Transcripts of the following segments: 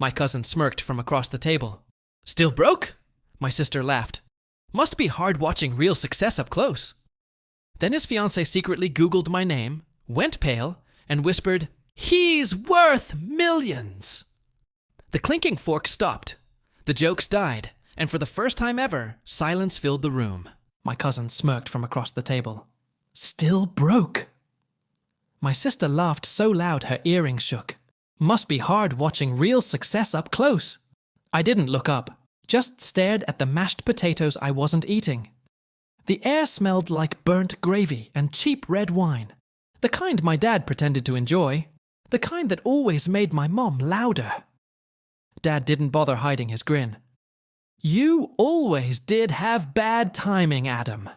My cousin smirked from across the table. Still broke? My sister laughed. Must be hard watching real success up close. Then his fiancée secretly Googled my name, went pale, and whispered, "He's worth millions!" The clinking fork stopped. The jokes died, and for the first time ever, silence filled the room. My cousin smirked from across the table. Still broke. My sister laughed so loud her earrings shook. Must be hard watching real success up close. I didn't look up, just stared at the mashed potatoes I wasn't eating. The air smelled like burnt gravy and cheap red wine. The kind my dad pretended to enjoy. The kind that always made my mom louder. Dad didn't bother hiding his grin. You always did have bad timing, Adam.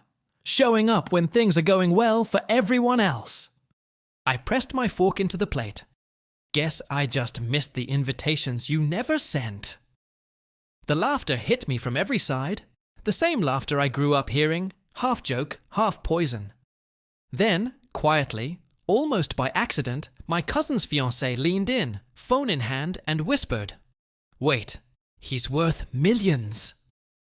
Showing up when things are going well for everyone else. I pressed my fork into the plate. Guess I just missed the invitations you never sent. The laughter hit me from every side. The same laughter I grew up hearing, half joke, half poison. Then, quietly, almost by accident, my cousin's fiancée leaned in, phone in hand, and whispered, "Wait, he's worth millions."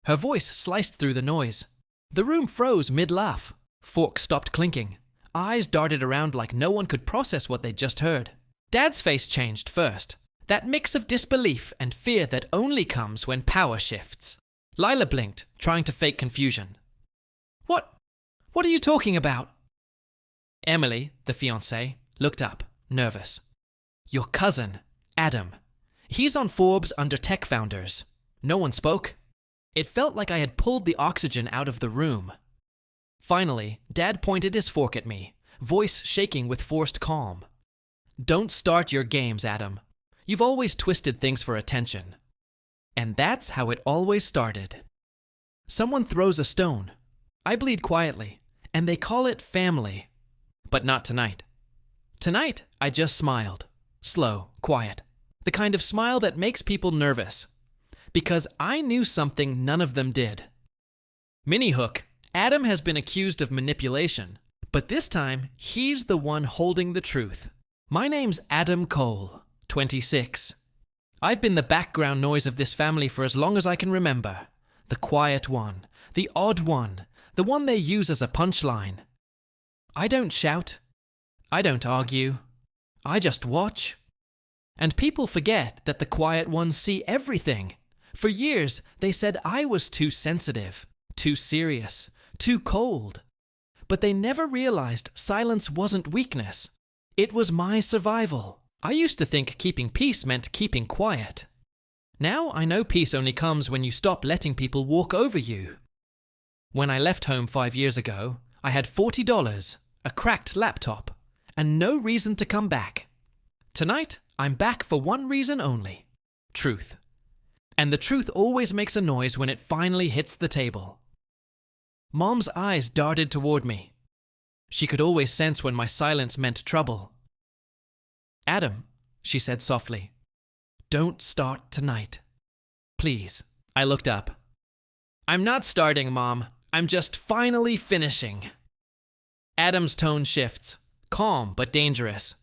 Her voice sliced through the noise. The room froze mid-laugh. Fork stopped clinking. Eyes darted around like no one could process what they'd just heard. Dad's face changed first. That mix of disbelief and fear that only comes when power shifts. Lila blinked, trying to fake confusion. What are you talking about?" Emily, the fiancée, looked up, nervous. "Your cousin, Adam. He's on Forbes under tech founders." No one spoke. It felt like I had pulled the oxygen out of the room. Finally, Dad pointed his fork at me, voice shaking with forced calm. "Don't start your games, Adam. You've always twisted things for attention." And that's how it always started. Someone throws a stone. I bleed quietly, and they call it family. But not tonight. Tonight, I just smiled. Slow, quiet. The kind of smile that makes people nervous. Because I knew something none of them did. Mini hook, Adam has been accused of manipulation, but this time, he's the one holding the truth. My name's Adam Cole, 26. I've been the background noise of this family for as long as I can remember. The quiet one, the odd one, the one they use as a punchline. I don't shout. I don't argue. I just watch. And people forget that the quiet ones see everything. For years, they said I was too sensitive, too serious, too cold. But they never realized silence wasn't weakness. It was my survival. I used to think keeping peace meant keeping quiet. Now I know peace only comes when you stop letting people walk over you. When I left home 5 years ago, I had $40, a cracked laptop, and no reason to come back. Tonight, I'm back for one reason only: truth. And the truth always makes a noise when it finally hits the table. Mom's eyes darted toward me. She could always sense when my silence meant trouble. "Adam," she said softly, "don't start tonight. Please." I looked up. "I'm not starting, Mom. I'm just finally finishing." Adam's tone shifts, calm but dangerous.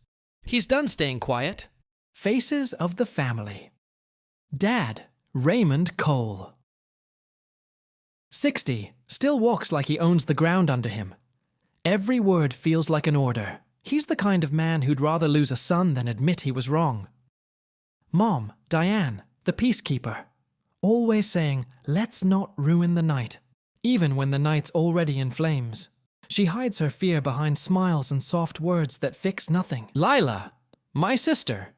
He's done staying quiet. Faces of the family. Dad, Raymond Cole. 60, still walks like he owns the ground under him. Every word feels like an order. He's the kind of man who'd rather lose a son than admit he was wrong. Mom, Diane, the peacekeeper, always saying, "Let's not ruin the night," even when the night's already in flames. She hides her fear behind smiles and soft words that fix nothing. Lila, my sister,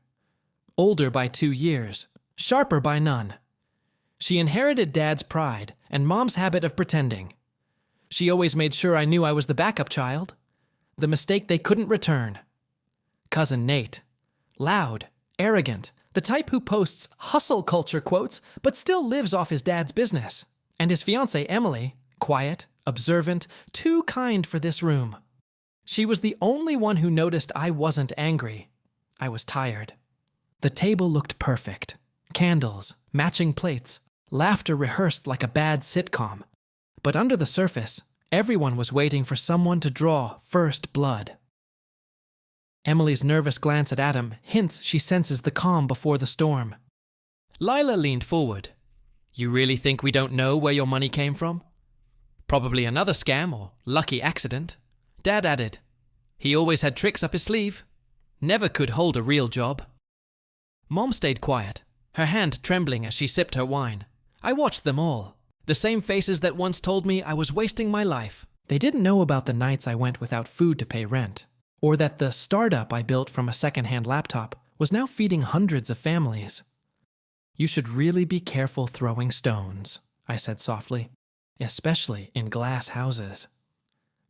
older by 2 years, sharper by none. She inherited Dad's pride and Mom's habit of pretending. She always made sure I knew I was the backup child, the mistake they couldn't return. Cousin Nate, loud, arrogant, the type who posts hustle culture quotes but still lives off his dad's business. And his fiancée Emily, quiet, observant, too kind for this room. She was the only one who noticed I wasn't angry. I was tired. The table looked perfect. Candles, matching plates, laughter rehearsed like a bad sitcom. But under the surface, everyone was waiting for someone to draw first blood. Emily's nervous glance at Adam hints she senses the calm before the storm. Lila leaned forward. You really think we don't know where your money came from? Probably another scam or lucky accident. Dad added. He always had tricks up his sleeve. Never could hold a real job. Mom stayed quiet, her hand trembling as she sipped her wine. I watched them all. The same faces that once told me I was wasting my life. They didn't know about the nights I went without food to pay rent, or that the startup I built from a second-hand laptop was now feeding hundreds of families. You should really be careful throwing stones, I said softly, especially in glass houses.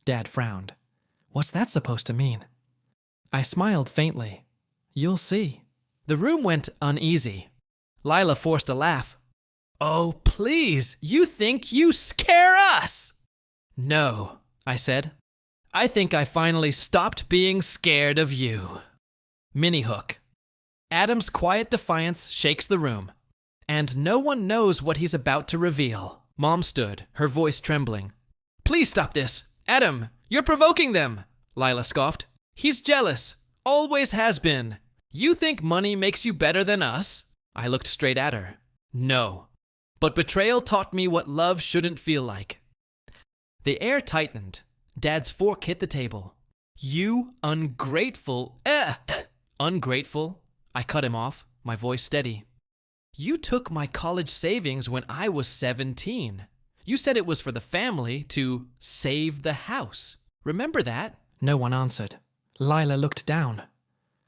Dad frowned. What's that supposed to mean? I smiled faintly. You'll see. The room went uneasy. Lila forced a laugh. Oh, please, you think you scare us? No, I said. I think I finally stopped being scared of you. Mini hook. Adam's quiet defiance shakes the room, and no one knows what he's about to reveal. Mom stood, her voice trembling. Please stop this. Adam, you're provoking them, Lila scoffed. He's jealous. Always has been. You think money makes you better than us? I looked straight at her. No. But betrayal taught me what love shouldn't feel like. The air tightened. Dad's fork hit the table. You ungrateful. Ungrateful? I cut him off, my voice steady. You took my college savings when I was 17. You said it was for the family to save the house. Remember that? No one answered. Lila looked down.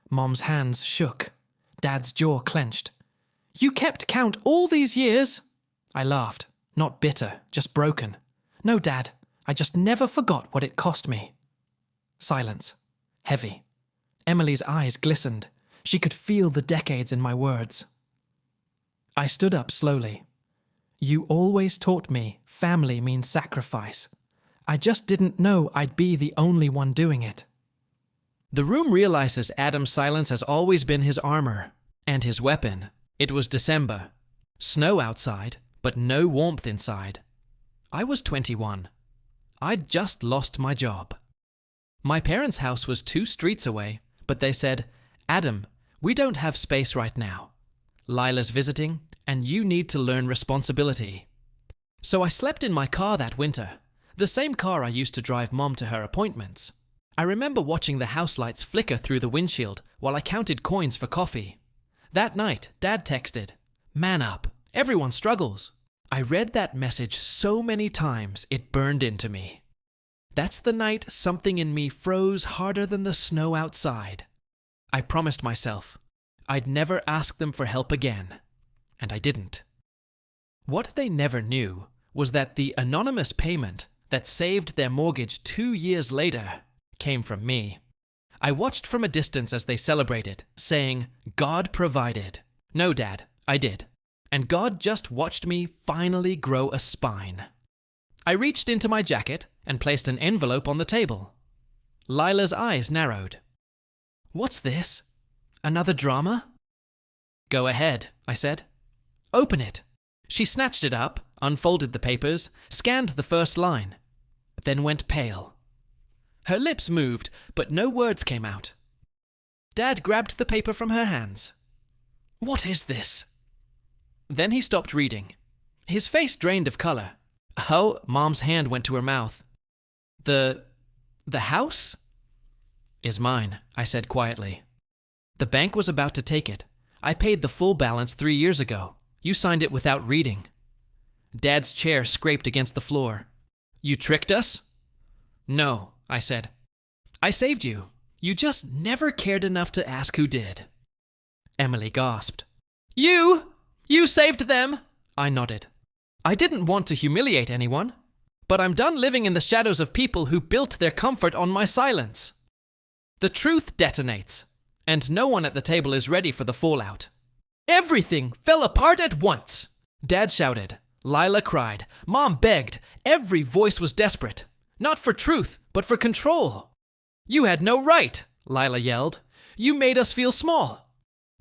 Mom's hands shook. Dad's jaw clenched. You kept count all these years? I laughed. Not bitter, just broken. No, Dad. I just never forgot what it cost me. Silence. Heavy. Emily's eyes glistened. She could feel the decades in my words. I stood up slowly. You always taught me family means sacrifice. I just didn't know I'd be the only one doing it. The room realizes Adam's silence has always been his armor and his weapon. It was December. Snow outside, but no warmth inside. I was 21. I'd just lost my job. My parents' house was 2 streets away, but they said, Adam, we don't have space right now. Lila's visiting, and you need to learn responsibility. So I slept in my car that winter, the same car I used to drive Mom to her appointments. I remember watching the house lights flicker through the windshield while I counted coins for coffee. That night, Dad texted, Man up, everyone struggles. I read that message so many times it burned into me. That's the night something in me froze harder than the snow outside. I promised myself I'd never ask them for help again, and I didn't. What they never knew was that the anonymous payment that saved their mortgage 2 years later came from me. I watched from a distance as they celebrated, saying, God provided. No, Dad, I did. And God just watched me finally grow a spine. I reached into my jacket and placed an envelope on the table. Lila's eyes narrowed. What's this? Another drama? Go ahead, I said. Open it. She snatched it up, unfolded the papers, scanned the first line, then went pale. Her lips moved, but no words came out. Dad grabbed the paper from her hands. What is this? Then he stopped reading. His face drained of color. Oh, Mom's hand went to her mouth. The house? Is mine, I said quietly. The bank was about to take it. I paid the full balance 3 years ago. You signed it without reading. Dad's chair scraped against the floor. You tricked us? No, I said. I saved you. You just never cared enough to ask who did. Emily gasped. You saved them? I nodded. I didn't want to humiliate anyone, but I'm done living in the shadows of people who built their comfort on my silence. The truth detonates, and no one at the table is ready for the fallout. Everything fell apart at once. Dad shouted. Lila cried. Mom begged. Every voice was desperate. Not for truth, but for control. You had no right, Lila yelled. You made us feel small.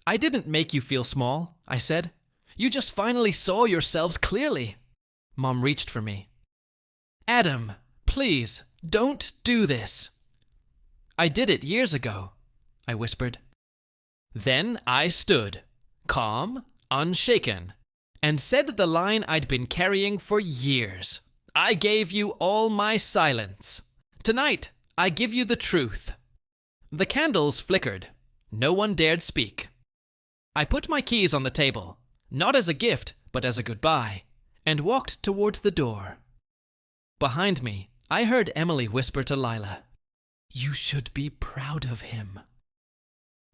I didn't make you feel small, I said. You just finally saw yourselves clearly. Mom reached for me. Adam, please, don't do this. I did it years ago, I whispered. Then I stood, calm, unshaken, and said the line I'd been carrying for years. I gave you all my silence. Tonight, I give you the truth. The candles flickered. No one dared speak. I put my keys on the table, not as a gift, but as a goodbye, and walked toward the door. Behind me, I heard Emily whisper to Lila, "You should be proud of him."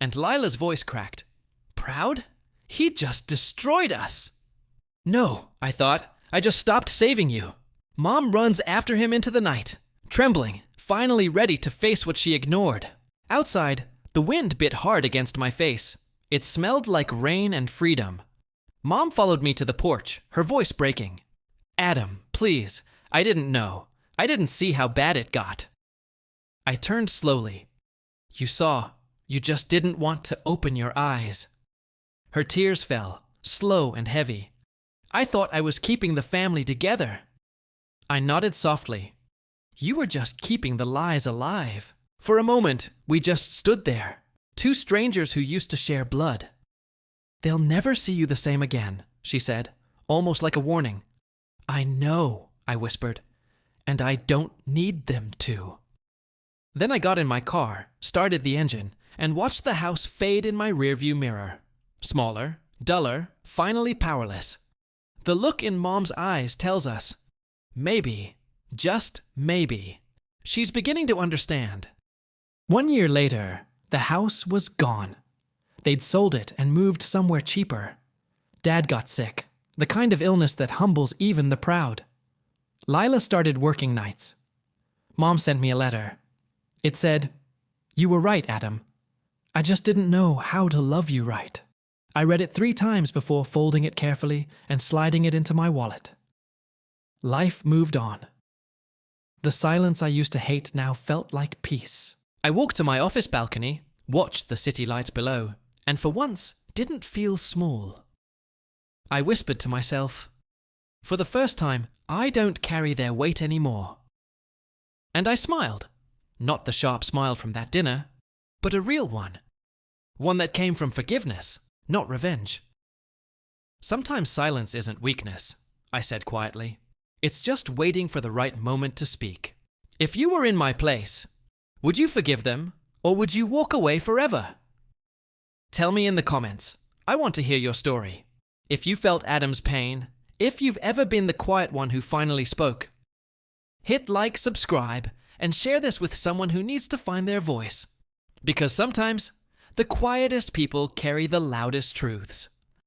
And Lila's voice cracked. Proud? He just destroyed us. No, I thought, I just stopped saving you. Mom runs after him into the night, trembling, finally ready to face what she ignored. Outside, the wind bit hard against my face. It smelled like rain and freedom. Mom followed me to the porch, her voice breaking. Adam, please, I didn't know. I didn't see how bad it got. I turned slowly. You saw. You just didn't want to open your eyes. Her tears fell, slow and heavy. I thought I was keeping the family together. I nodded softly. You were just keeping the lies alive. For a moment, we just stood there, two strangers who used to share blood. They'll never see you the same again, she said, almost like a warning. I know, I whispered, and I don't need them to. Then I got in my car, started the engine, and watched the house fade in my rearview mirror. Smaller, duller, finally powerless. The look in Mom's eyes tells us, maybe, just maybe, she's beginning to understand. 1 year later, the house was gone. They'd sold it and moved somewhere cheaper. Dad got sick, the kind of illness that humbles even the proud. Lila started working nights. Mom sent me a letter. It said, "You were right, Adam. I just didn't know how to love you right." I read it 3 times before folding it carefully and sliding it into my wallet. Life moved on. The silence I used to hate now felt like peace. I walked to my office balcony, watched the city lights below, and for once didn't feel small. I whispered to myself, for the first time, I don't carry their weight anymore. And I smiled. Not the sharp smile from that dinner, but a real one. One that came from forgiveness, not revenge. Sometimes silence isn't weakness, I said quietly. It's just waiting for the right moment to speak. If you were in my place, would you forgive them, or would you walk away forever? Tell me in the comments. I want to hear your story. If you felt Adam's pain, if you've ever been the quiet one who finally spoke. Hit like, subscribe, and share this with someone who needs to find their voice. Because sometimes, the quietest people carry the loudest truths.